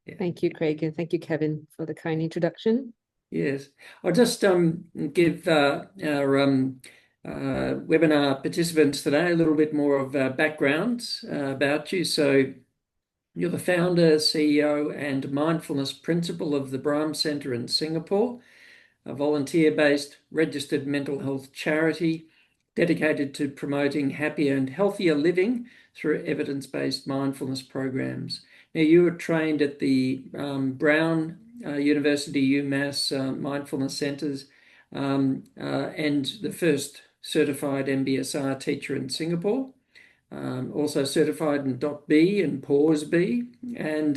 Yeah. Thank you, Craig, and thank you, Kevin, for the kind introduction. Yes. I'll just give our webinar participants today a little bit more of background about you. So you're the founder, CEO, and mindfulness principal of the Brahm Centre in Singapore, a volunteer-based registered mental health charity dedicated to promoting happier and healthier living through evidence-based mindfulness programs. Now, you were trained at the Brown University UMass mindfulness centres and the first certified MBSR teacher in Singapore. Also certified in .B and Pause B, and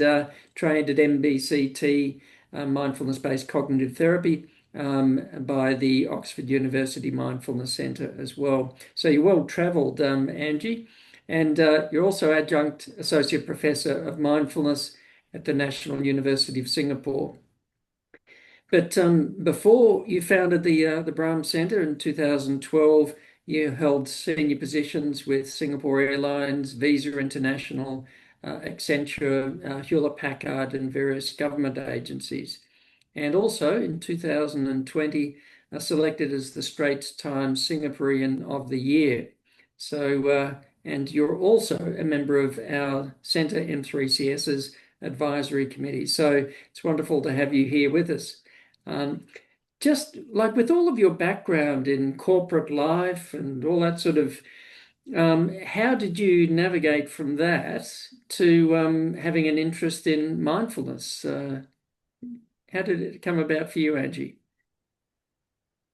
trained at MBCT, mindfulness-based cognitive therapy, by the Oxford University Mindfulness Centre as well. So you're well travelled, Angie, and you're also adjunct associate professor of mindfulness at the National University of Singapore. But before you founded the Brahm Centre in 2012, you held senior positions with Singapore Airlines, Visa International, Accenture, Hewlett Packard, and various government agencies. And also in 2020, selected as the Straits Times Singaporean of the Year. So, and you're also a member of our Centre M3CS's advisory committee. So it's wonderful to have you here with us. Um, just like with all of your background in corporate life and all that sort of, how did you navigate from that to having an interest in mindfulness? How did it come about for you, Angie?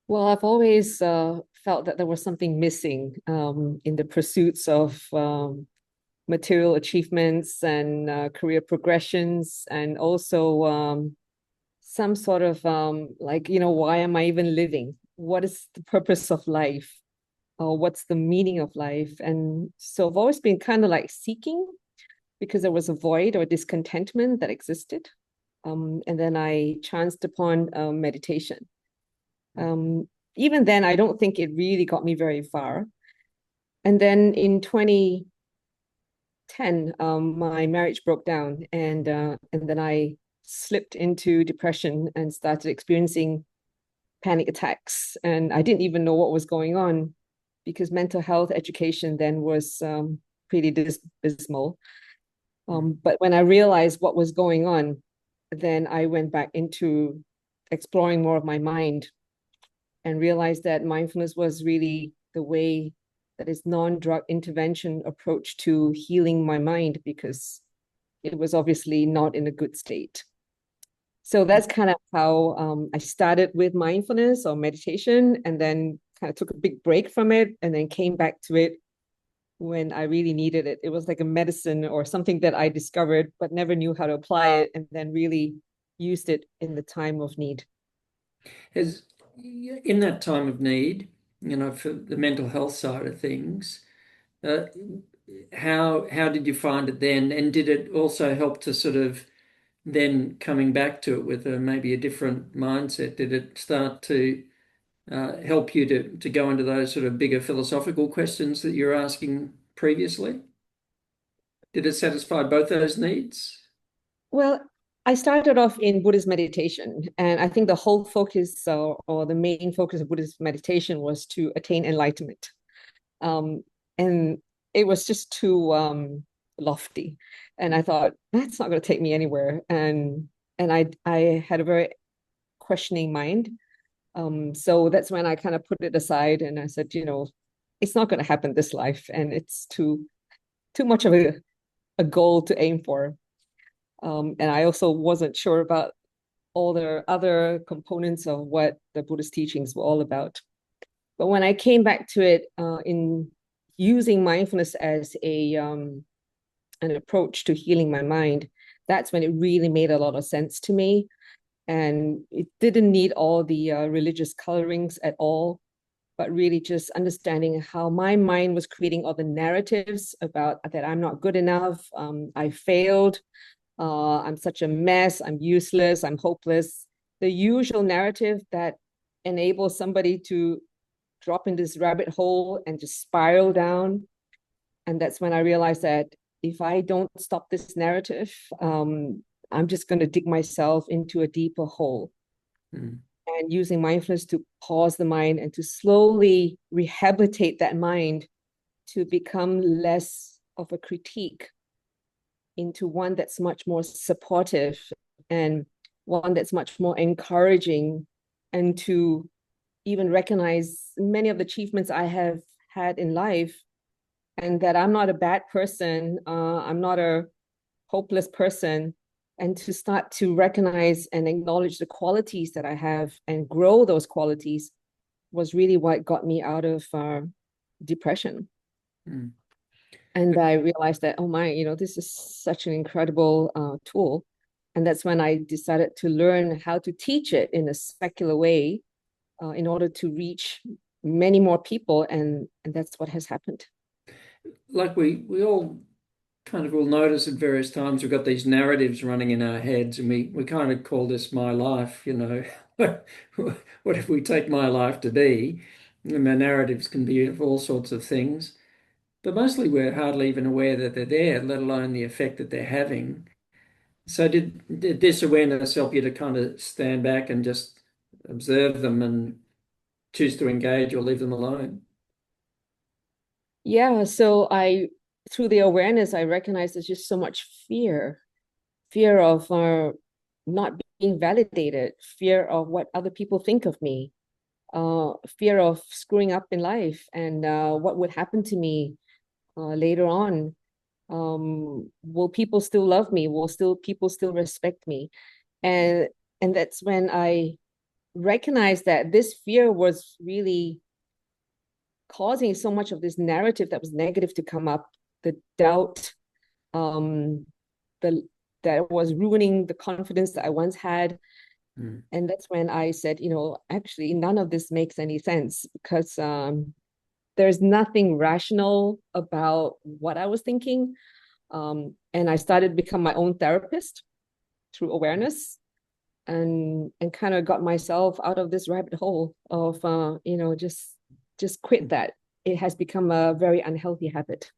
Well, I've always felt that there was something missing in the pursuits of material achievements and career progressions, and also some sort of like, why am I even living? What is the purpose of life? Or what's the meaning of life? And so I've always been kind of like seeking because there was a void or discontentment that existed. And then I chanced upon meditation. Even then, I don't think it really got me very far. And then in 2010, my marriage broke down, and then I slipped into depression and started experiencing panic attacks. And I didn't even know what was going on because mental health education then was pretty dismal. But when I realized what was going on, then I went back into exploring more of my mind and realized that mindfulness was really the way that is non-drug intervention approach to healing my mind, because it was obviously not in a good state. So that's kind of how I started with mindfulness or meditation, and then kind of took a big break from it and then came back to it when I really needed it. It was like a medicine or something that I discovered but never knew how to apply it, and then really used it in the time of need. Has in that time of need, for the mental health side of things, uh, how did you find it then? And did it also help to sort of then coming back to it with maybe a different mindset? Did it start to help you to go into those sort of bigger philosophical questions that you're asking previously? Did it satisfy both those needs? Well, I started off in Buddhist meditation, and I think the whole focus or the main focus of Buddhist meditation was to attain enlightenment. And it was just too lofty. And I thought, that's not going to take me anywhere. And I had a very questioning mind. So that's when I kind of put it aside and I said, it's not going to happen this life, and it's too much of a goal to aim for. And I also wasn't sure about all the other components of what the Buddhist teachings were all about. But when I came back to it in using mindfulness as an approach to healing my mind, that's when it really made a lot of sense to me. And it didn't need all the religious colorings at all, but really just understanding how my mind was creating all the narratives about that I'm not good enough, I failed, I'm such a mess, I'm useless, I'm hopeless. The usual narrative that enables somebody to drop in this rabbit hole and just spiral down. And that's when I realized that if I don't stop this narrative, I'm just going to dig myself into a deeper hole. Mm. And using mindfulness to pause the mind and to slowly rehabilitate that mind to become less of a critique into one that's much more supportive and one that's much more encouraging, and to even recognize many of the achievements I have had in life, and that I'm not a bad person, I'm not a hopeless person, and to start to recognize and acknowledge the qualities that I have and grow those qualities was really what got me out of depression. Mm. And I realized that, oh my, this is such an incredible tool. And that's when I decided to learn how to teach it in a secular way in order to reach many more people. And that's what has happened. Like we all kind of will notice at various times we've got these narratives running in our heads, and we kind of call this my life, what if we take my life to be? And the narratives can be of all sorts of things, but mostly we're hardly even aware that they're there, let alone the effect that they're having. So did this awareness help you to kind of stand back and just observe them and choose to engage or leave them alone? Yeah. So through the awareness, I recognize there's just so much fear of not being validated, fear of what other people think of me, fear of screwing up in life, and what would happen to me later on. Will people still love me? Will still people still respect me? And and that's when I recognized that this fear was really causing so much of this narrative that was negative to come up, the doubt, um, the that was ruining the confidence that I once had. Mm. And that's when I said, actually, none of this makes any sense, because there's nothing rational about what I was thinking. And I started to become my own therapist through awareness, and kind of got myself out of this rabbit hole of just quit that. It has become a very unhealthy habit.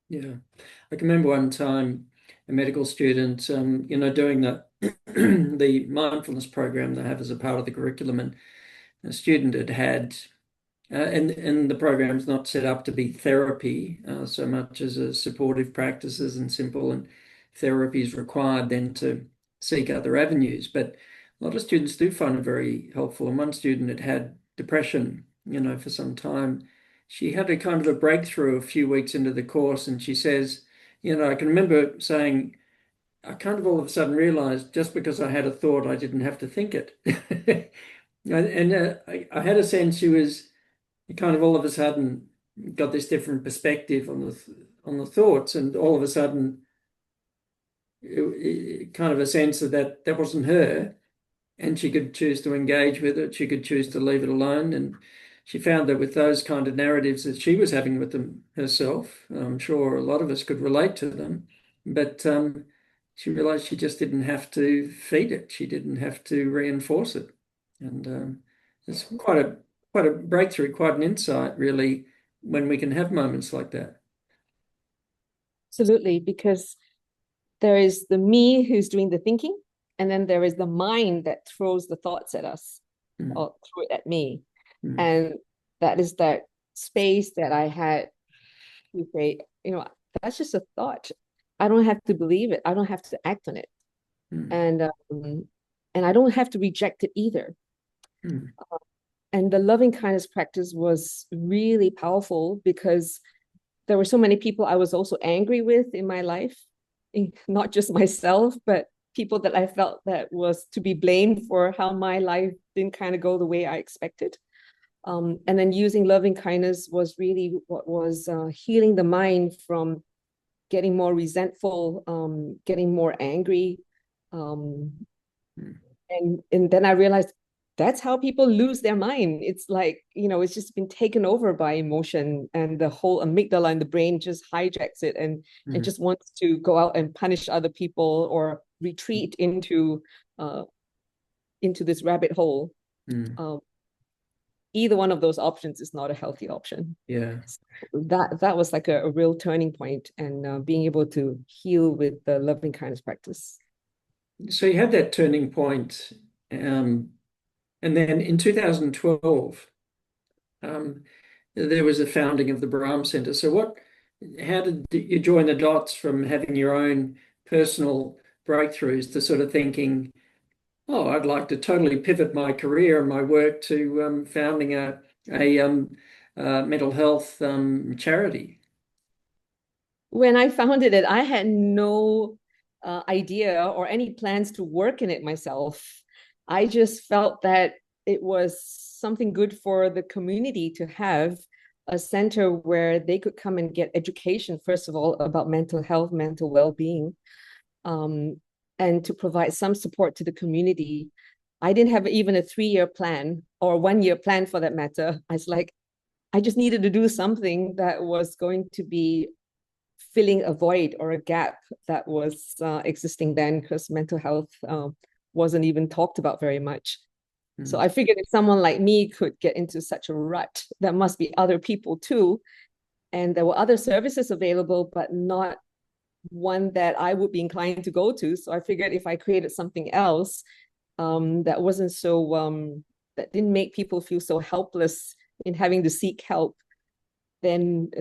Yeah. I can remember one time a medical student, doing the mindfulness program they have as a part of the curriculum, and a student had and the program's not set up to be therapy so much as a supportive practices and simple, and therapy is required then to seek other avenues. But a lot of students do find it very helpful. And one student had depression, for some time. She had a kind of a breakthrough a few weeks into the course, and she says, I can remember saying, I kind of all of a sudden realized just because I had a thought, I didn't have to think it. I had a sense she was kind of all of a sudden got this different perspective on the thoughts, and all of a sudden kind of a sense that wasn't her, and she could choose to engage with it, she could choose to leave it alone. And she found that with those kind of narratives that she was having with them herself, I'm sure a lot of us could relate to them, but she realized she just didn't have to feed it, she didn't have to reinforce it. And it's quite a breakthrough, quite an insight, really, when we can have moments like that. Absolutely, because there is the me who's doing the thinking, and then there is the mind that throws the thoughts at us Mm, or throw it at me. mm, And that is that space that I had to say, that's just a thought. I don't have to believe it. I don't have to act on it. mm, And I don't have to reject it either. mm, And the loving kindness practice was really powerful, because there were so many people I was also angry with in my life, not just myself, but people that I felt that was to be blamed for how my life didn't kind of go the way I expected. And then using loving kindness was really what was healing the mind from getting more resentful, getting more angry. Um, mm, and then I realized that's how people lose their mind. It's like, it's just been taken over by emotion, and the whole amygdala in the brain just hijacks it, and mm, just wants to go out and punish other people or retreat into this rabbit hole. mm. Um, Either one of those options is not a healthy option. Yeah. So that was like a real turning point, and being able to heal with the loving kindness practice. so you had that turning point, um, and then in 2012, um, there was a founding of the Brahm Centre. So how did you join the dots from having your own personal breakthroughs to sort of thinking, oh, I'd like to totally pivot my career and my work to founding a mental health charity? When I founded it, I had no idea or any plans to work in it myself. I just felt that it was something good for the community to have a center where they could come and get education, first of all, about mental health, mental well-being, um, and to provide some support to the community. I didn't have even a 3-year plan or 1-year plan for that matter. I was like, I just needed to do something that was going to be filling a void or a gap that was existing then, because mental health wasn't even talked about very much. So Mm. I figured if someone like me could get into such a rut, there must be other people too. And there were other services available, but not one that I would be inclined to go to. So I figured if I created something else that wasn't so, that didn't make people feel so helpless in having to seek help, then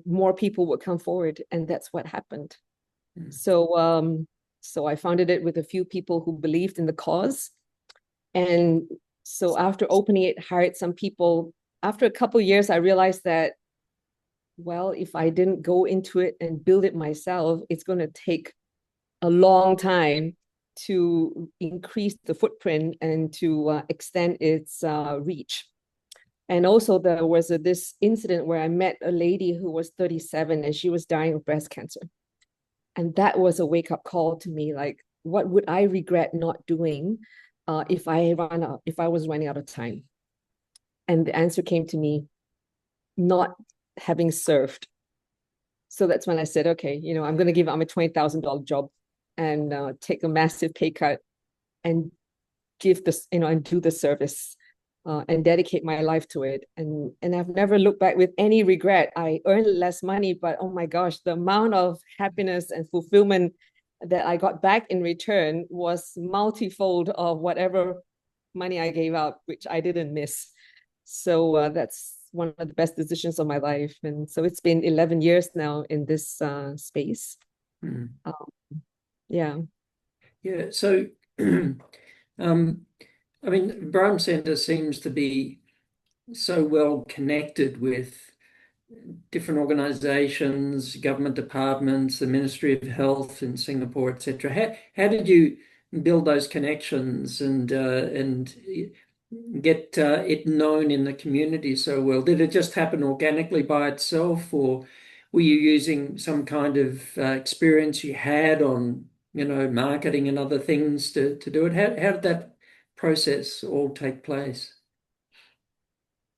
more people would come forward, and that's what happened. Mm. So I founded it with a few people who believed in the cause, and so after opening it, hired some people. After a couple of years, I realized that, well, if I didn't go into it and build it myself, it's going to take a long time to increase the footprint and to extend its reach. And also there was this incident where I met a lady who was 37 and she was dying of breast cancer. And that was a wake-up call to me, like, what would I regret not doing if I was running out of time? And the answer came to me, not having served. So that's when I said, okay, I'm going to give up my $20,000 job and take a massive pay cut and give this, and do the service and dedicate my life to it. And I've never looked back with any regret. I earned less money, but oh my gosh, the amount of happiness and fulfillment that I got back in return was multifold of whatever money I gave out, which I didn't miss. So that's one of the best decisions of my life. And so it's been 11 years now in this space. Mm. Um, yeah. Yeah. So, um, I mean, Brahm Centre seems to be so well connected with different organizations, government departments, the Ministry of Health in Singapore, etc. How did you build those connections and get it known in the community so well? Did it just happen organically by itself, or were you using some kind of experience you had on, marketing and other things to do it? How did that process all take place?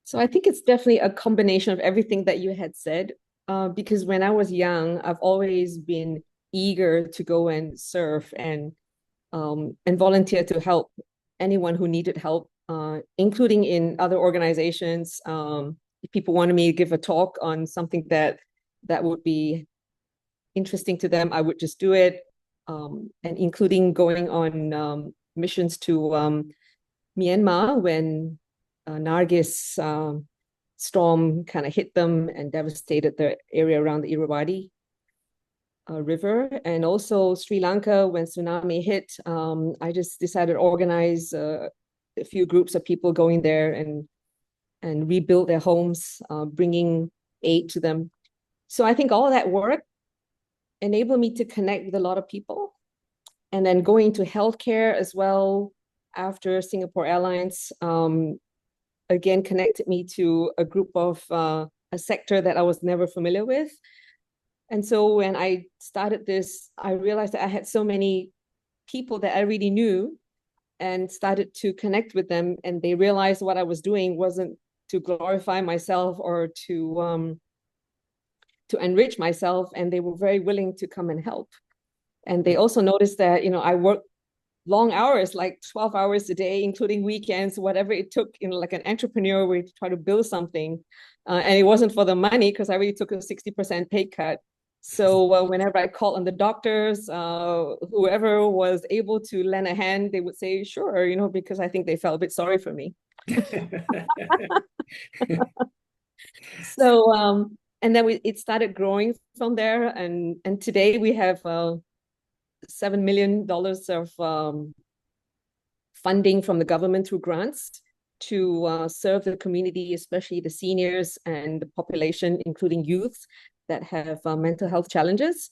So I think it's definitely a combination of everything that you had said. Because when I was young, I've always been eager to go and serve and volunteer to help anyone who needed help, including in other organizations. If people wanted me to give a talk on something that would be interesting to them, I would just do it. And including going on missions to Myanmar when Nargis storm kind of hit them and devastated the area around the Irrawaddy river, and also Sri Lanka when tsunami hit. I just decided to organize a few groups of people going there and rebuild their homes, bringing aid to them. So I think all that work enabled me to connect with a lot of people, and then going to healthcare as well after Singapore Airlines. Again, connected me to a group of a sector that I was never familiar with. And so when I started this, I realized that I had so many people that I really knew and started to connect with them. And they realized what I was doing wasn't to glorify myself or to enrich myself. And they were very willing to come and help. And they also noticed that, I work long hours, like 12 hours a day, including weekends, whatever it took, like an entrepreneur, we try to build something. And it wasn't for the money because I really took a 60% pay cut. So whenever I called on the doctors, whoever was able to lend a hand, they would say, sure, because I think they felt a bit sorry for me. So, and then it started growing from there. And today we have $7 million of funding from the government through grants to serve the community, especially the seniors and the population, including youth that have mental health challenges.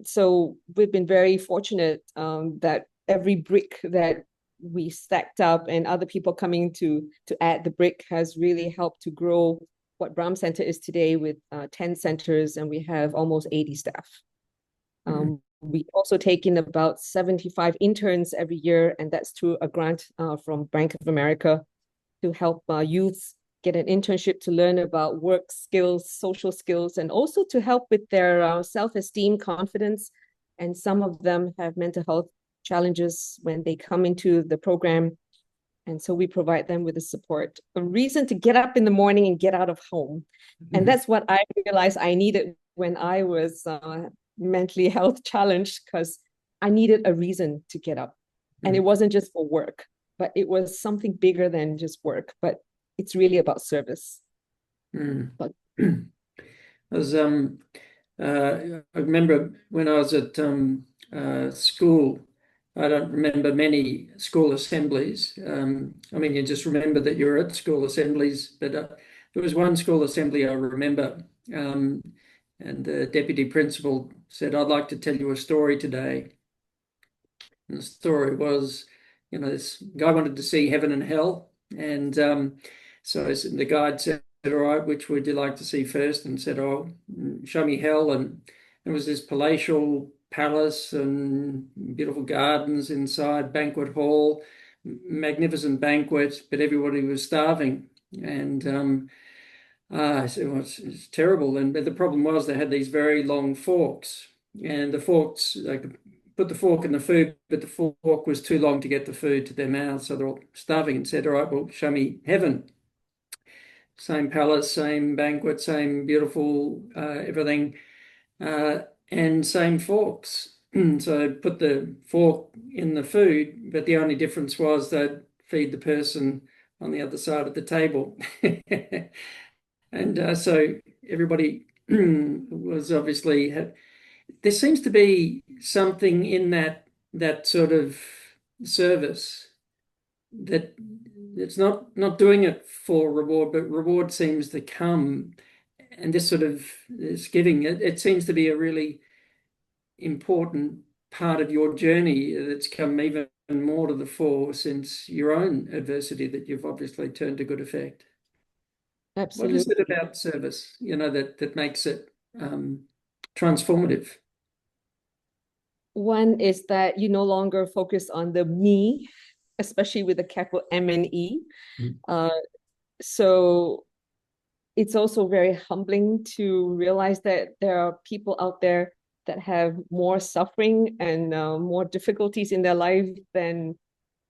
So we've been very fortunate that every brick that we stacked up and other people coming to add the brick has really helped to grow what Brahm Centre is today with 10 centers, and we have almost 80 staff. We also take in about 75 interns every year, and that's through a grant from Bank of America to help youths get an internship to learn about work skills, social skills, and also to help with their self-esteem, confidence. And some of them have mental health challenges when they come into the program. And so we provide them with the support, a reason to get up in the morning and get out of home. And that's what I realized I needed when I was mentally health challenged, because I needed a reason to get up. And it wasn't just for work, but it was something bigger than just work. But it's really about service. But I remember when I was at school, I don't remember many school assemblies. I mean, you just remember that you're at school assemblies, but there was one school assembly I remember, and the deputy principal said, I'd like to tell you a story today. And the story was, this guy wanted to see heaven and hell. And so the guide said, all right, which would you like to see first? And said, oh, show me hell. And it was this palatial palace and beautiful gardens inside, banquet hall, magnificent banquet, but everybody was starving. And I said, well, it's terrible. And but the problem was they had these very long forks. And the forks, they could put the fork in the food, but the fork was too long to get the food to their mouths. So they're all starving and said, all right, well, show me heaven. Same palace, same banquet, same beautiful everything, and same forks. So put the fork in the food, but the only difference was they'd feed the person on the other side of the table. And so everybody was obviously there seems to be something in that sort of service that it's not doing it for reward, but reward seems to come, and this sort of this giving it seems to be a really important part of your journey that's come even more to the fore since your own adversity that you've obviously turned to good effect. What is it absolutely. about service, that makes it transformative? One is that you no longer focus on the me, especially with the capital M and E. Uh, so it's also very humbling to realize that there are people out there that have more suffering and more difficulties in their life than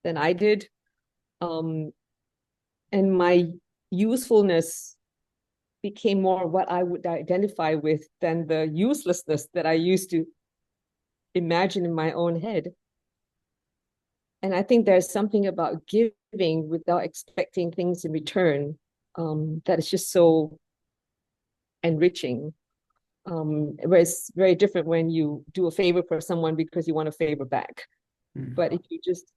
I did. And my usefulness became more what I would identify with than the uselessness that I used to imagine in my own head. And I think there's something about giving without expecting things in return that is just so enriching. Where it's very different when you do a favor for someone because you want a favor back. But if you just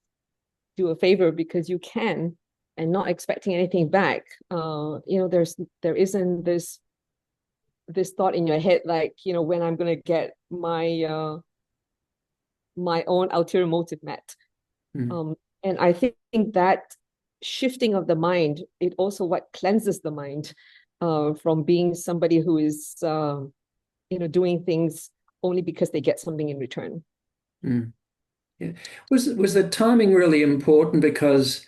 do a favor because you can and not expecting anything back, there isn't this thought in your head like, when I'm gonna get my own ulterior motive met. And I think that shifting of the mind, it also what cleanses the mind from being somebody who is doing things only because they get something in return. Yeah. Was the timing really important? Because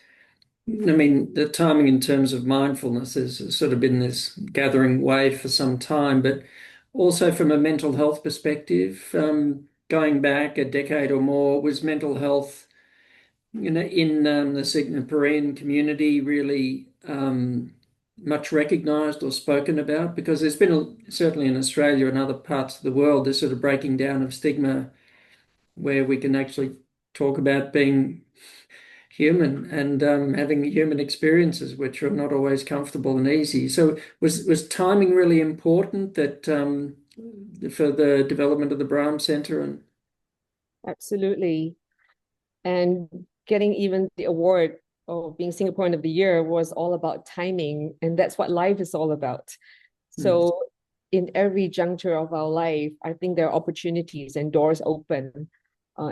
I mean, the timing in terms of mindfulness has sort of been this gathering wave for some time, but also from a mental health perspective, going back a decade or more, was mental health, in the Singaporean community really much recognized or spoken about? Because there's been, certainly in Australia and other parts of the world, this sort of breaking down of stigma where we can actually talk about being human and having human experiences, which are not always comfortable and easy. So was timing really important that for the development of the Brahm Centre? And Absolutely. And getting even the award of being Singaporean of the Year was all about timing. And that's what life is all about. So in every juncture of our life, I think there are opportunities and doors open.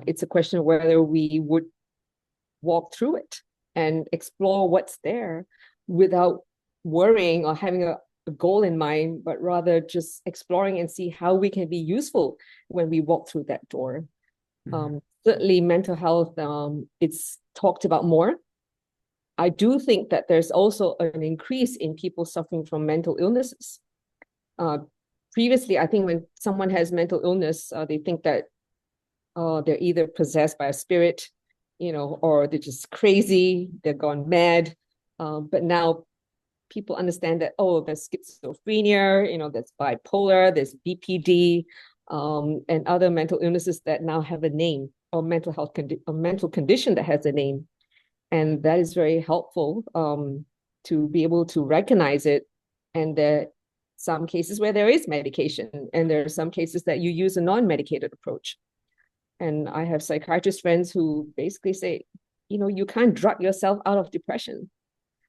It's a question of whether we would walk through it and explore what's there without worrying or having a goal in mind, but rather just exploring and see how we can be useful when we walk through that door. Certainly mental health, it's talked about more. I do think that there's also an increase in people suffering from mental illnesses. Previously, I think when someone has mental illness, they think that they're either possessed by a spirit, or they're just crazy, they're gone mad. But now people understand that, there's schizophrenia, there's bipolar, there's BPD, and other mental illnesses that now have a name, or a mental condition that has a name. And that is very helpful to be able to recognize it. And there are some cases where there is medication, and there are some cases that you use a non-medicated approach. And I have psychiatrist friends who basically say, you can't drug yourself out of depression.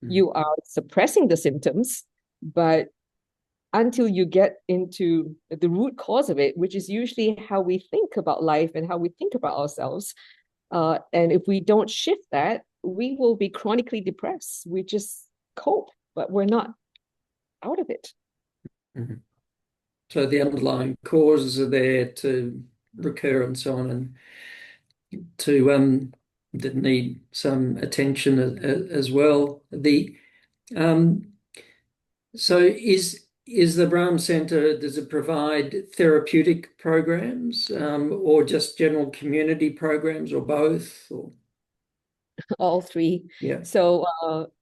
You are suppressing the symptoms, but until you get into the root cause of it, which is usually how we think about life and how we think about ourselves. And if we don't shift that, we will be chronically depressed. We just cope, but we're not out of it. So the underlying causes are there to recur and so on, and to that need some attention as well. So is the Brahm Centre, does it provide therapeutic programs, or just general community programs, or both? Or all three. yeah. So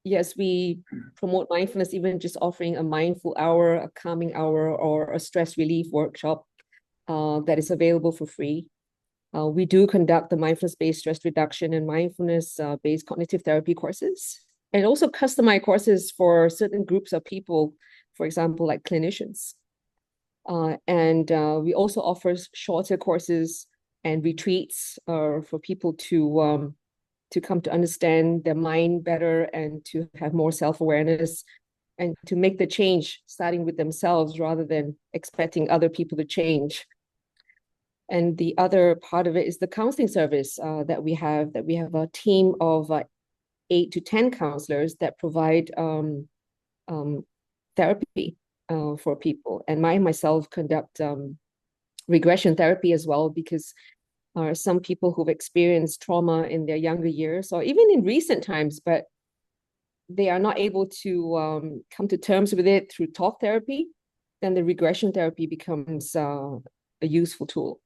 yes, we promote mindfulness, even just offering a mindful hour, a calming hour, or a stress relief workshop that is available for free. We do conduct the mindfulness-based stress reduction and mindfulness-based cognitive therapy courses, and also customized courses for certain groups of people, for example, like clinicians. And we also offer shorter courses and retreats for people to come to understand their mind better and to have more self-awareness and to make the change starting with themselves rather than expecting other people to change. And the other part of it is the counseling service that we have a team of 8 to 10 counselors that provide therapy for people. And myself conduct regression therapy as well, because some people who've experienced trauma in their younger years or even in recent times, but they are not able to come to terms with it through talk therapy, then the regression therapy becomes a useful tool.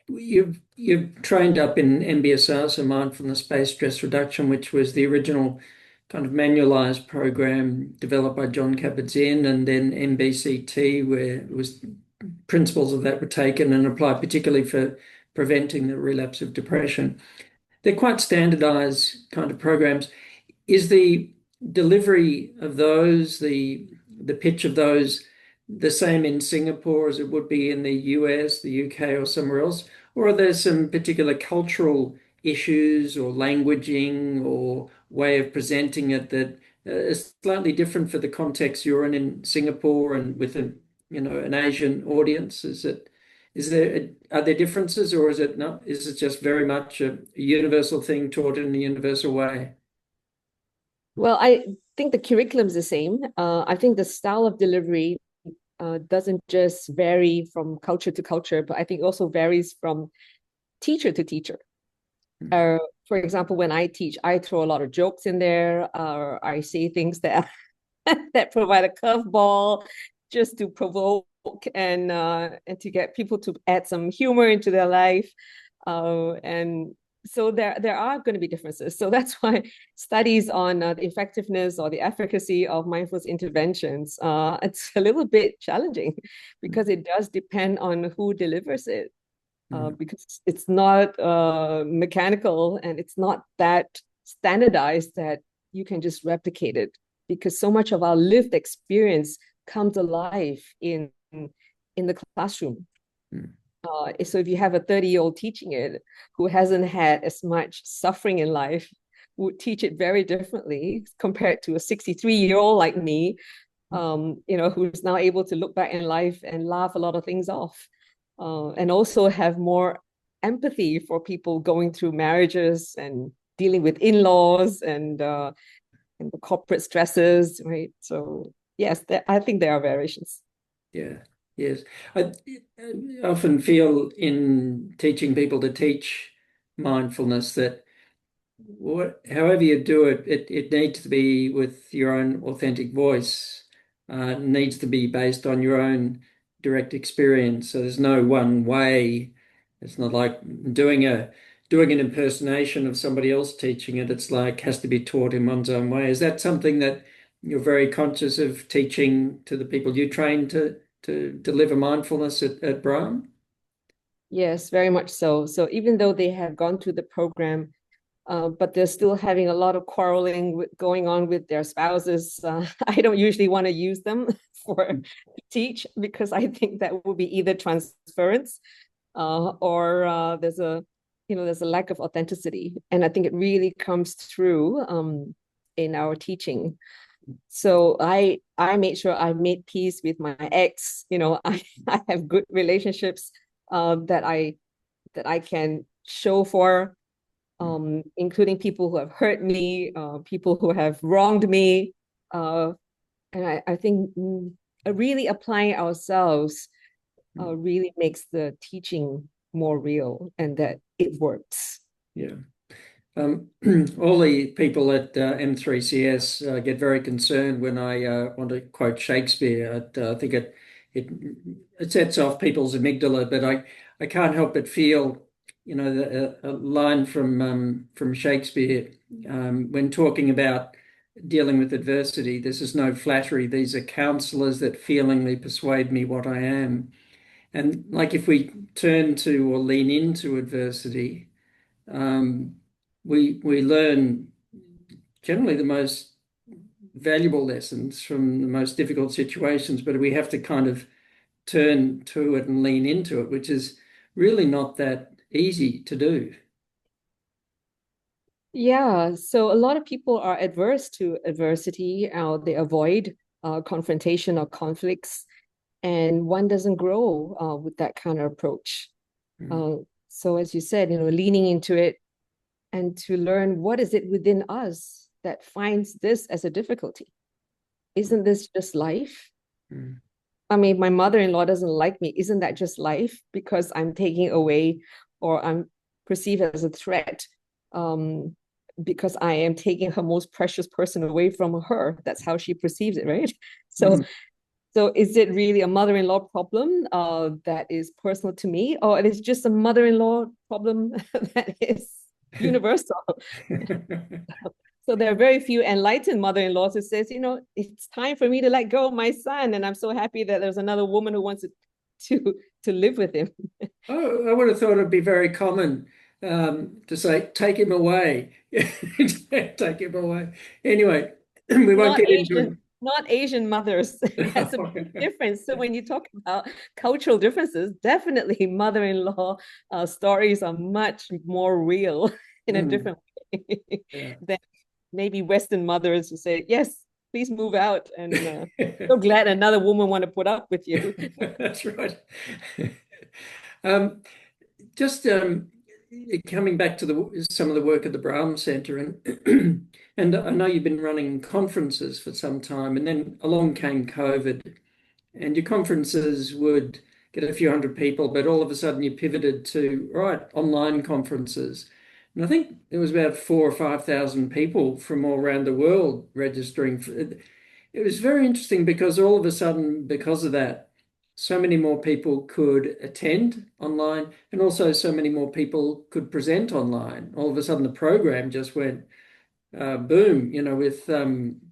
You've trained up in MBSR, so mindfulness-based stress reduction, which was the original kind of manualized program developed by John Kabat-Zinn, and then MBCT, where it was principles of that were taken and applied particularly for preventing the relapse of depression. They're quite standardized kind of programs. Is the delivery of those, the pitch of those, the same in Singapore as it would be in the US, the UK, or somewhere else? Or are there some particular cultural issues or languaging or way of presenting it that is slightly different for the context you're in Singapore and with an Asian audience? Are there differences, or is it not? Is it just very much a universal thing taught in a universal way? Well, I think the curriculum is the same. I think the style of delivery doesn't just vary from culture to culture, but I think also varies from teacher to teacher. For example, when I teach, I throw a lot of jokes in there. I say things that that provide a curveball just to provoke and to get people to add some humor into their life. And so there are going to be differences. So that's why studies on the effectiveness or the efficacy of mindfulness interventions, it's a little bit challenging because it does depend on who delivers it. Because it's not mechanical and it's not that standardized that you can just replicate it. Because so much of our lived experience comes alive in the classroom. So if you have a 30-year-old teaching it who hasn't had as much suffering in life, would teach it very differently compared to a 63-year-old like me, who's now able to look back in life and laugh a lot of things off, and also have more empathy for people going through marriages and dealing with in-laws and the corporate stresses, right? So yes, I think there are variations. Yeah, yes. I often feel in teaching people to teach mindfulness that however you do it, it needs to be with your own authentic voice. It needs to be based on your own direct experience. So there's no one way. It's not like doing an impersonation of somebody else teaching it. It's like has to be taught in one's own way. Is that something that you're very conscious of teaching to the people you train to deliver mindfulness at Brahm? Yes, very much so. So even though they have gone through the program, but they're still having a lot of quarreling going on with their spouses. I don't usually want to use them for to teach because I think that will be either transference or there's a lack of authenticity, and I think it really comes through in our teaching. So I made sure I made peace with my ex. I have good relationships that I can show for, including people who have hurt me, people who have wronged me. And I think really applying ourselves really makes the teaching more real and that it works. Yeah. All the people at M3CS get very concerned when I want to quote Shakespeare. I think it it sets off people's amygdala, but I can't help but feel, a line from Shakespeare when talking about dealing with adversity. This is no flattery. These are counselors that feelingly persuade me what I am. And like if we turn to or lean into adversity, um, we learn generally the most valuable lessons from the most difficult situations, but we have to kind of turn to it and lean into it, which is really not that easy to do. Yeah, so a lot of people are adverse to adversity. They avoid confrontation or conflicts, and one doesn't grow with that kind of approach. Mm. Uh, so, as you said, leaning into it and to learn what is it within us that finds this as a difficulty. Isn't this just life? Mm. I mean, my mother-in-law doesn't like me. Isn't that just life? Because I'm taking away or I'm perceived as a threat, because I am taking her most precious person away from her. That's how she perceives it, right? So, Mm. so is it really a mother-in-law problem that is personal to me, or it is just a mother-in-law problem that is universal? So there are very few enlightened mother-in-laws who says, it's time for me to let go of my son, and I'm so happy that there's another woman who wants to live with him. Oh, I would have thought it'd be very common to say, take him away. Take him away. Anyway, we won't Not get into Asian, not Asian mothers. That's a big it. difference. So when you talk about cultural differences, definitely mother-in-law stories are much more real in a Mm, different way yeah. than maybe Western mothers who say, yes, please move out. And so glad another woman want to put up with you. That's right. Um, just coming back to some of the work at the Brahm Centre, and and I know you've been running conferences for some time, and then along came COVID, and your conferences would get a few hundred people, but all of a sudden you pivoted to right online conferences. And I think there was about 4 or 5 thousand people from all around the world registering for it. It was very interesting because all of a sudden, because of that, so many more people could attend online, and also so many more people could present online. All of a sudden, the program just went boom, with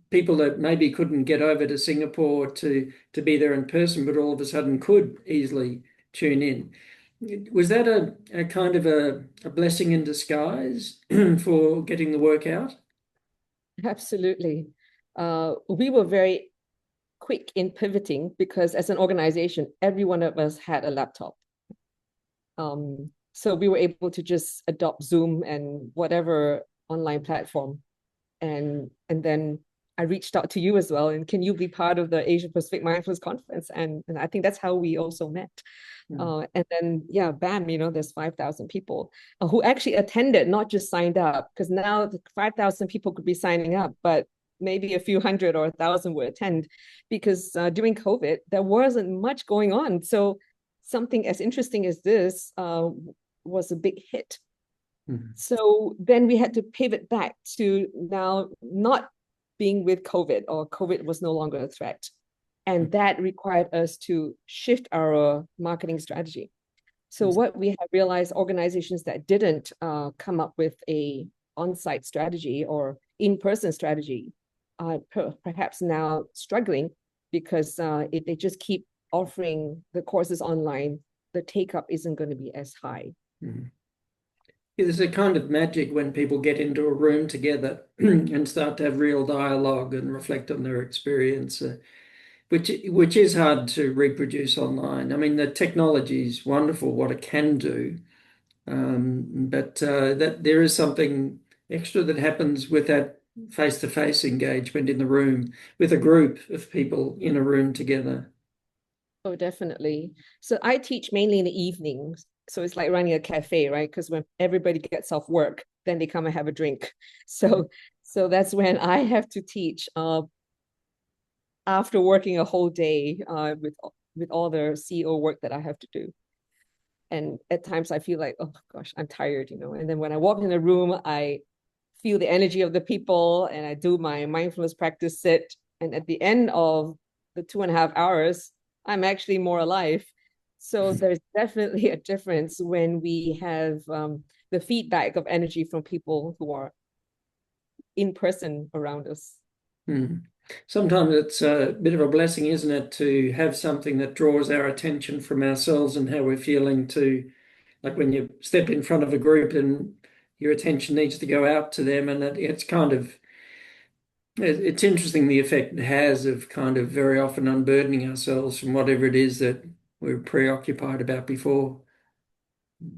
people that maybe couldn't get over to Singapore to be there in person, but all of a sudden could easily tune in. Was that a kind of a blessing in disguise for getting the work out? Absolutely. We were very quick in pivoting because as an organization, every one of us had a laptop. So we were able to just adopt Zoom and whatever online platform. And then I reached out to you as well. And can you be part of the Asia Pacific Mindfulness Conference? And I think that's how we also met. And then, yeah, bam, there's 5,000 people who actually attended, not just signed up, because now the 5,000 people could be signing up, but maybe a few hundred or 1,000 would attend because during COVID, there wasn't much going on. So something as interesting as this was a big hit. So then we had to pivot back to now not being with COVID, or COVID was no longer a threat. And that required us to shift our marketing strategy. So what we have realized, organizations that didn't come up with a on-site strategy or in-person strategy are perhaps now struggling because if they just keep offering the courses online, the take-up isn't going to be as high. There's a kind of magic when people get into a room together and start to have real dialogue and reflect on their experience, which is hard to reproduce online. I mean, the technology is wonderful, what it can do, but that there is something extra that happens with that face-to-face engagement in the room with a group of people in a room together. Oh, definitely. So I teach mainly in the evenings. So it's like running a cafe, right? Because when everybody gets off work, then they come and have a drink. So that's when I have to teach after working a whole day with all the CEO work that I have to do. And at times I feel like, oh gosh, I'm tired, And then when I walk in the room, I feel the energy of the people and I do my mindfulness practice sit. And at the end of the 2.5 hours, I'm actually more alive. So there's definitely a difference when we have the feedback of energy from people who are in person around us. Sometimes it's a bit of a blessing, isn't it, to have something that draws our attention from ourselves and how we're feeling to, like when you step in front of a group and your attention needs to go out to them, and it's kind of, it's interesting the effect it has of kind of very often unburdening ourselves from whatever it is that we're preoccupied about before.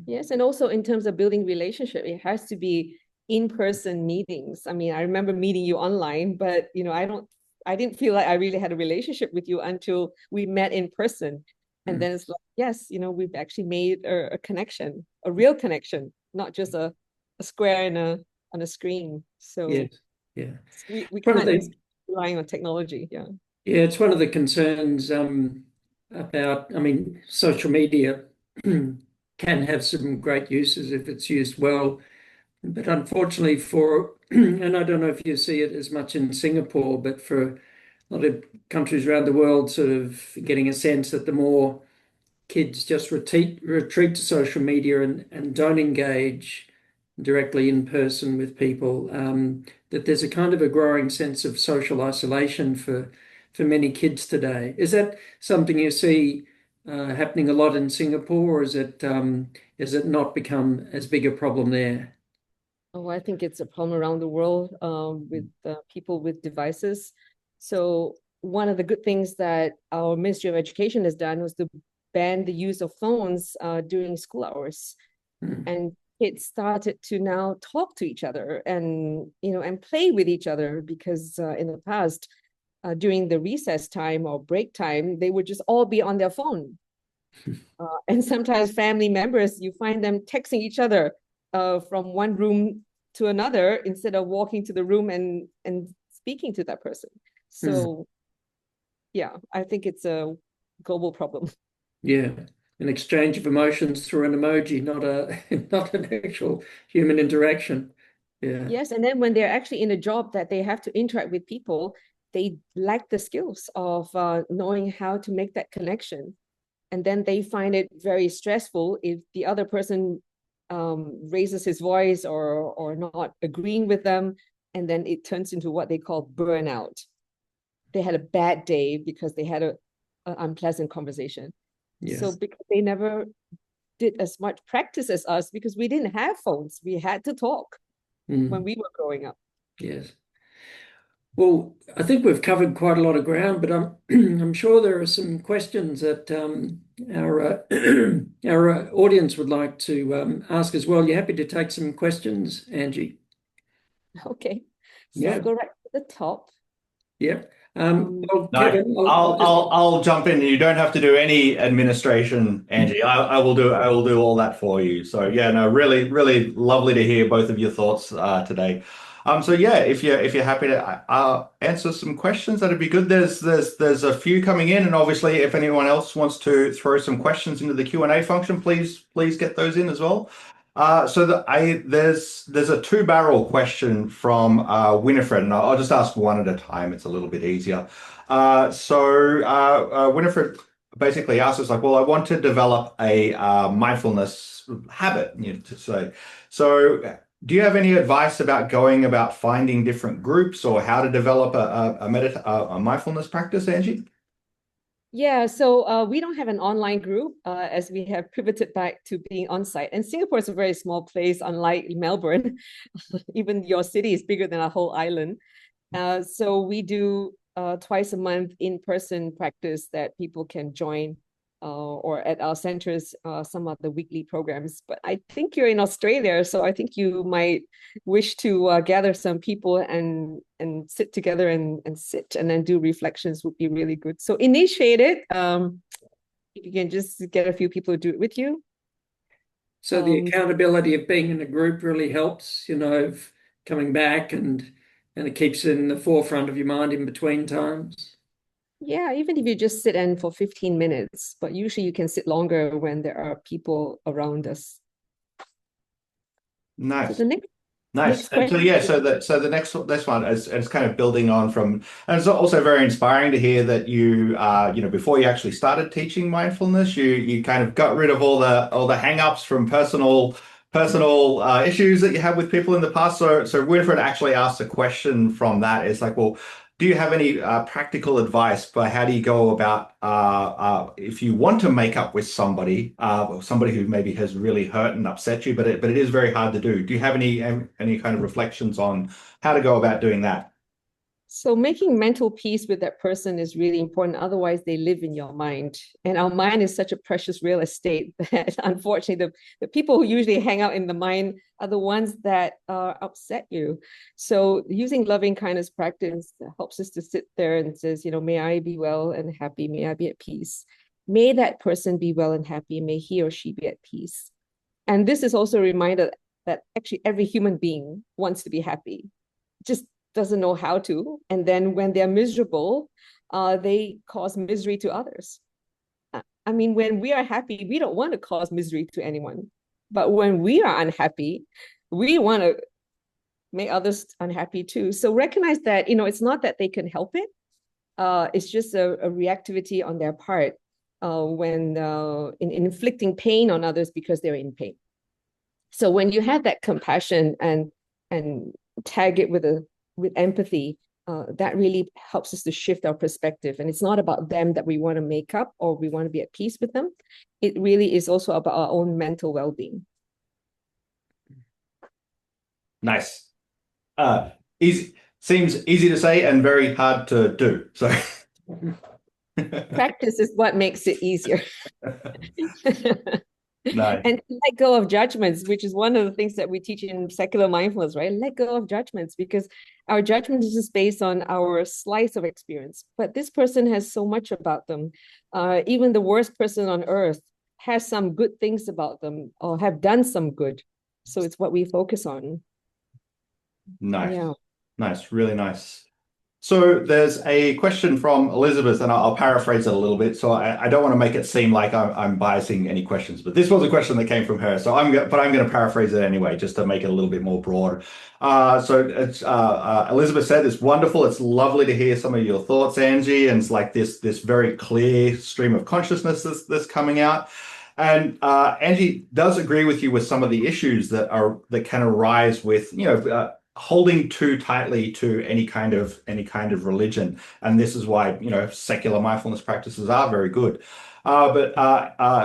Yes, and also in terms of building relationship, it has to be in-person meetings. I mean, I remember meeting you online, but I didn't feel like I really had a relationship with you until we met in person. And then it's like, yes, we've actually made a connection, a real connection, not just a square on a screen. So Yes, yeah. we One of can't the rely on technology. Yeah. Yeah, it's one of the concerns about, I mean, social media can have some great uses if it's used well. But unfortunately and I don't know if you see it as much in Singapore, but for a lot of countries around the world, sort of getting a sense that the more kids just retreat to social media and don't engage directly in person with people, that there's a kind of a growing sense of social isolation for many kids today. Is that something you see happening a lot in Singapore, or is it not become as big a problem there? Oh, I think it's a problem around the world with people with devices. So one of the good things that our Ministry of Education has done was to ban the use of phones during school hours. And kids started to now talk to each other and play with each other because in the past, during the recess time or break time, they would just all be on their phone. And sometimes family members, you find them texting each other from one room to another instead of walking to the room and speaking to that person. So yeah, I think it's a global problem. Yeah, an exchange of emotions through an emoji, not a not an actual human interaction. Yeah. Yes, and then when they're actually in a job that they have to interact with people, they lack the skills of knowing how to make that connection. And then they find it very stressful if the other person raises his voice or not agreeing with them. And then it turns into what they call burnout. They had a bad day because they had an unpleasant conversation. So Yes. because they never did as much practice as us, because we didn't have phones, we had to talk when we were growing up. Yes. Well, I think we've covered quite a lot of ground, but I'm I'm sure there are some questions that our our audience would like to ask as well. You happy to take some questions, Angie? Okay, so I'll Yeah. go right to the top. Yeah. Um, Well, No, Kevin, I'll I'll just I'll I'll jump in. You don't have to do any administration, Angie. I will do all that for you. So yeah, no, really lovely to hear both of your thoughts today. So yeah, if you're happy to answer some questions, that'd be good. There's a few coming in, and obviously, if anyone else wants to throw some questions into the Q&A function, please get those in as well. There's a two-barrel question from Winifred, and I'll just ask one at a time. It's a little bit easier. Winifred basically asks us like, well, I want to develop a mindfulness habit, to say. So, do you have any advice about going about finding different groups or how to develop a mindfulness practice, Angie? Yeah, so we don't have an online group as we have pivoted back to being on site. And Singapore is a very small place, unlike Melbourne. Even your city is bigger than a whole island. So we do twice a month in-person practice that people can join, or at our centers, some of the weekly programs. But I think you're in Australia, so I think you might wish to gather some people and sit together and sit and then do reflections would be really good. So initiate it. If you can just get a few people to do it with you. so the accountability of being in a group really helps, of coming back and it keeps it in the forefront of your mind in between times. Yeah, even if you just sit in for 15 minutes, but usually you can sit longer when there are people around us. So Nice. the next Nice. And so question. yeah, so the next one is kind of building on from, and it's also very inspiring to hear that you before you actually started teaching mindfulness, you kind of got rid of all the hang-ups from personal issues that you had with people in the past. So Winifred actually asked a question from that. It's like, well, do you have any practical advice for how do you go about if you want to make up with somebody, or somebody who maybe has really hurt and upset you, but it is very hard to do. Do you have any kind of reflections on how to go about doing that? So making mental peace with that person is really important. Otherwise, they live in your mind. And our mind is such a precious real estate that unfortunately the people who usually hang out in the mind are the ones that upset you. So using loving kindness practice helps us to sit there and says, may I be well and happy, may I be at peace. May that person be well and happy, may he or she be at peace. And this is also a reminder that actually every human being wants to be happy. Just doesn't know how to. And then when they're miserable, they cause misery to others. I mean, when we are happy, we don't want to cause misery to anyone. But when we are unhappy, we want to make others unhappy too. So recognize that, it's not that they can help it. It's just a reactivity on their part when in inflicting pain on others because they're in pain. So when you have that compassion and tag it with empathy, that really helps us to shift our perspective. And it's not about them that we want to make up or we want to be at peace with them. It really is also about our own mental well-being. Nice. Easy seems easy to say and very hard to do. So Practice is what makes it easier. nice. And let go of judgments, which is one of the things that we teach in secular mindfulness, right? Let go of judgments because our judgment is just based on our slice of experience. But this person has so much about them. Even the worst person on earth has some good things about them or have done some good. So it's what we focus on. Nice. Yeah. Nice. Really nice. So there's a question from Elizabeth, and I'll paraphrase it a little bit. So I don't want to make it seem like I'm biasing any questions, but this was a question that came from her. So I'm going to paraphrase it anyway, just to make it a little bit more broad. So it's Elizabeth said it's wonderful. It's lovely to hear some of your thoughts, Angie, and it's like this very clear stream of consciousness that's coming out. And Angie does agree with you with some of the issues that can arise with holding too tightly to any kind of religion, and this is why secular mindfulness practices are very good. But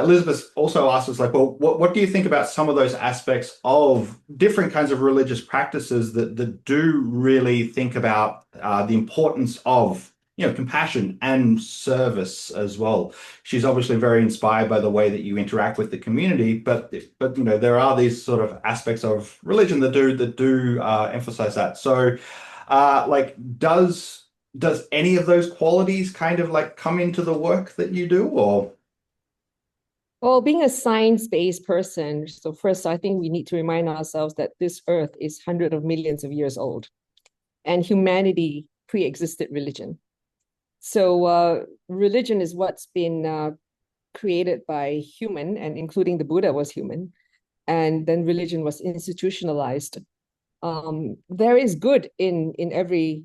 Elizabeth also asks us, like, well, what do you think about some of those aspects of different kinds of religious practices that do really think about the importance of compassion and service as well? She's obviously very inspired by the way that you interact with the community, but there are these sort of aspects of religion that do emphasize that. So, like, does any of those qualities kind of like come into the work that you do, or? Well, being a science-based person, so first, I think we need to remind ourselves that this earth is hundreds of millions of years old, and humanity pre-existed religion. So religion is what's been created by human, and including the Buddha was human, and then religion was institutionalized. There is good in every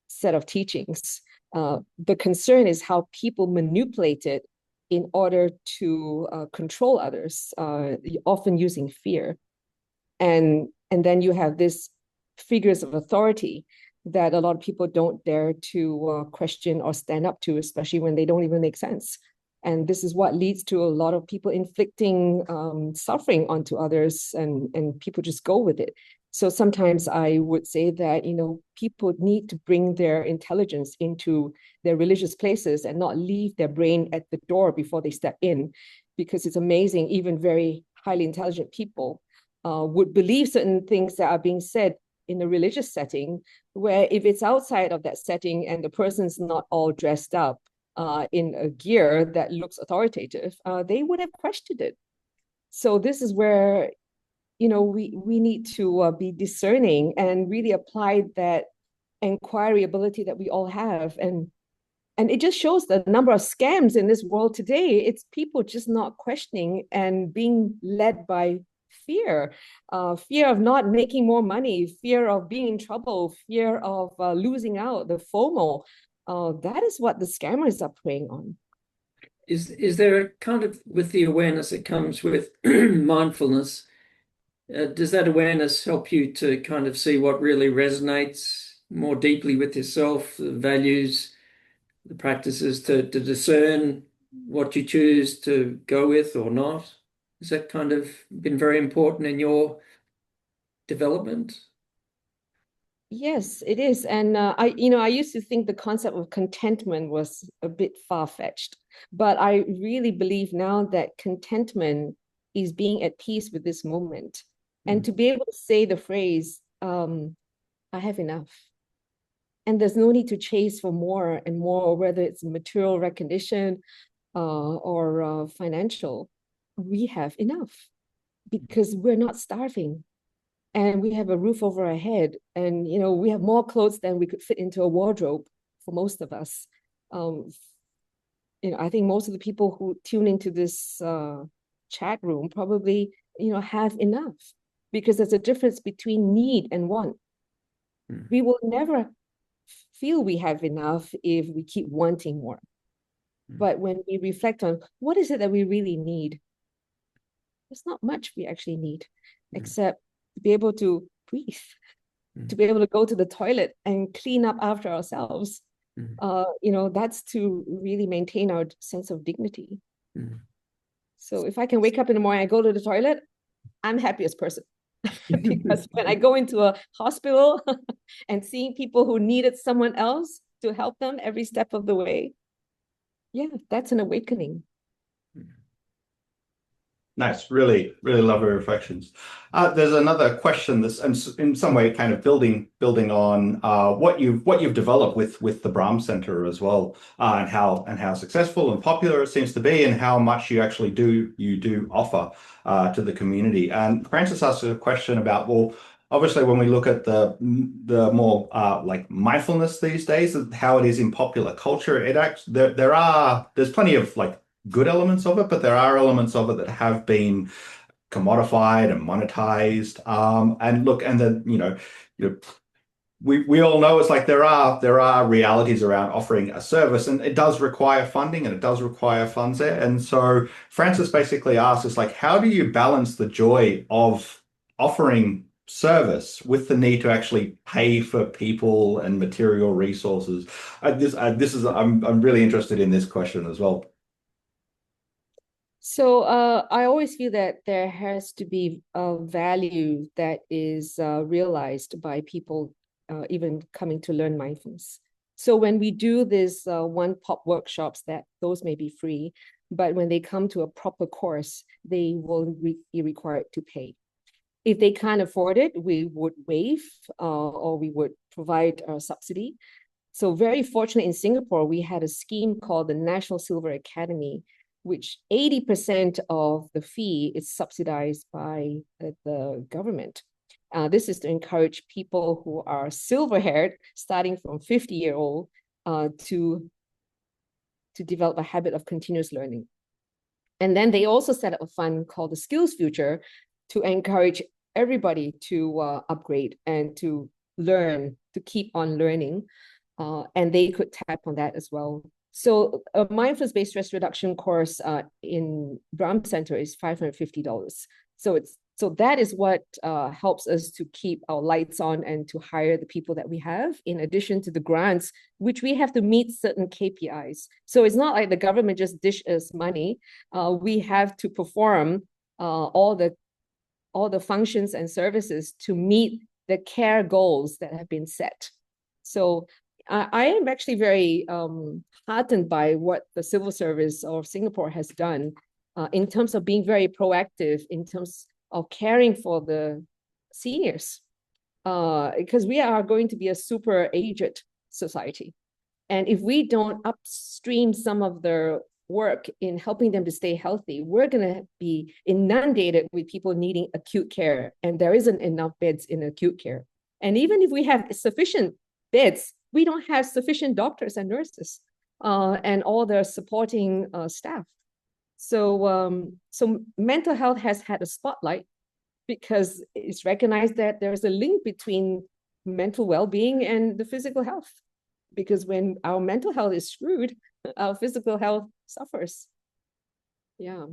set of teachings. The concern is how people manipulate it in order to control others, often using fear. And then you have these figures of authority that a lot of people don't dare to question or stand up to, especially when they don't even make sense. And this is what leads to a lot of people inflicting suffering onto others, and people just go with it. So sometimes I would say that, people need to bring their intelligence into their religious places and not leave their brain at the door before they step in, because it's amazing, even very highly intelligent people would believe certain things that are being said in a religious setting, where if it's outside of that setting and the person's not all dressed up in a gear that looks authoritative, they would have questioned it. So this is where we need to be discerning and really apply that inquiry ability that we all have. And it just shows the number of scams in this world today. It's people just not questioning and being led by fear, fear of not making more money, fear of being in trouble, fear of losing out, the FOMO. That is what the scammers are preying on. Is there a kind of, with the awareness that comes with mindfulness, does that awareness help you to kind of see what really resonates more deeply with yourself, the values, the practices, to discern what you choose to go with or not? Has that kind of been very important in your development? Yes, it is. And I used to think the concept of contentment was a bit far-fetched, but I really believe now that contentment is being at peace with this moment. And to be able to say the phrase, I have enough. And there's no need to chase for more and more, whether it's material recognition or financial. We have enough because we're not starving. And we have a roof over our head, and we have more clothes than we could fit into a wardrobe for most of us. I think most of the people who tune into this chat room probably have enough, because there's a difference between need and want. We will never feel we have enough if we keep wanting more. But when we reflect on what is it that we really need, there's not much we actually need, except to be able to breathe, to be able to go to the toilet and clean up after ourselves. That's to really maintain our sense of dignity. So if I can wake up in the morning, I go to the toilet, I'm happiest person. Because when I go into a hospital and seeing people who needed someone else to help them every step of the way, yeah, that's an awakening. Nice, really, really lovely reflections. There's another question that's in some way kind of building on what you've developed with the Brahm Centre as well, and how successful and popular it seems to be, and how much you actually do offer to the community. And Francis asked a question about, well, obviously when we look at the more like mindfulness these days, how it is in popular culture, there's plenty of like good elements of it, but there are elements of it that have been commodified and monetized. And look, and then you know, we all know it's like there are realities around offering a service, and it does require funding and it does require funds there. And so Francis basically asks us like, how do you balance the joy of offering service with the need to actually pay for people and material resources? I'm really interested in this question as well. So I always feel that there has to be a value that is realized by people even coming to learn mindfulness. So when we do this one-pop workshops, that those may be free, but when they come to a proper course, they will be required to pay. If they can't afford it, we would waive or we would provide a subsidy. So very fortunate in Singapore, we had a scheme called the National Silver Academy, which 80% of the fee is subsidized by the government. This is to encourage people who are silver-haired, starting from 50-year-old, to develop a habit of continuous learning. And then they also set up a fund called the Skills Future to encourage everybody to upgrade and to learn, to keep on learning. And they could tap on that as well. So a mindfulness-based stress reduction course in Brahm Centre is $550. So that is what helps us to keep our lights on and to hire the people that we have, in addition to the grants, which we have to meet certain KPIs. So it's not like the government just dish us money. We have to perform all the functions and services to meet the care goals that have been set. So I am actually very heartened by what the civil service of Singapore has done in terms of being very proactive in terms of caring for the seniors, because we are going to be a super aged society. And if we don't upstream some of their work in helping them to stay healthy, we're going to be inundated with people needing acute care, and there isn't enough beds in acute care. And even if we have sufficient beds, we don't have sufficient doctors and nurses and all the supporting staff. So mental health has had a spotlight because it's recognized that there's a link between mental well-being and the physical health. Because when our mental health is screwed, our physical health suffers. Yeah.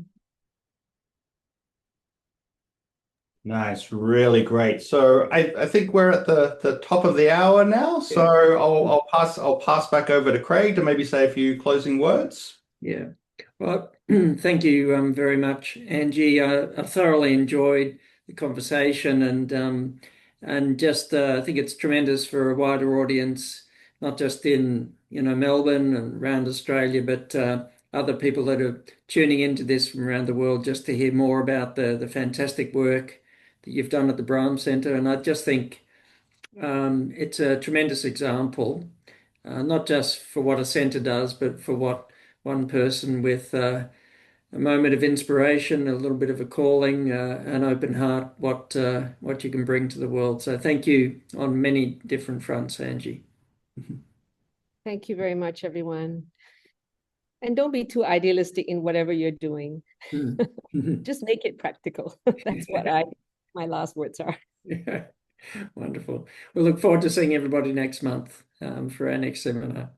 Nice, really great. So I think we're at the top of the hour now. So I'll pass back over to Craig to maybe say a few closing words. Yeah. Well, thank you very much, Angie. I thoroughly enjoyed the conversation, and just I think it's tremendous for a wider audience, not just in Melbourne and around Australia, but other people that are tuning into this from around the world, just to hear more about the fantastic work that you've done at the Brahm Centre. And I just think it's a tremendous example, not just for what a centre does, but for what one person with a moment of inspiration, a little bit of a calling, an open heart, what you can bring to the world. So thank you on many different fronts, Angie. Thank you very much, everyone. And don't be too idealistic in whatever you're doing. Just make it practical. That's what my last words are. Yeah. Wonderful. We look forward to seeing everybody next month for our next seminar.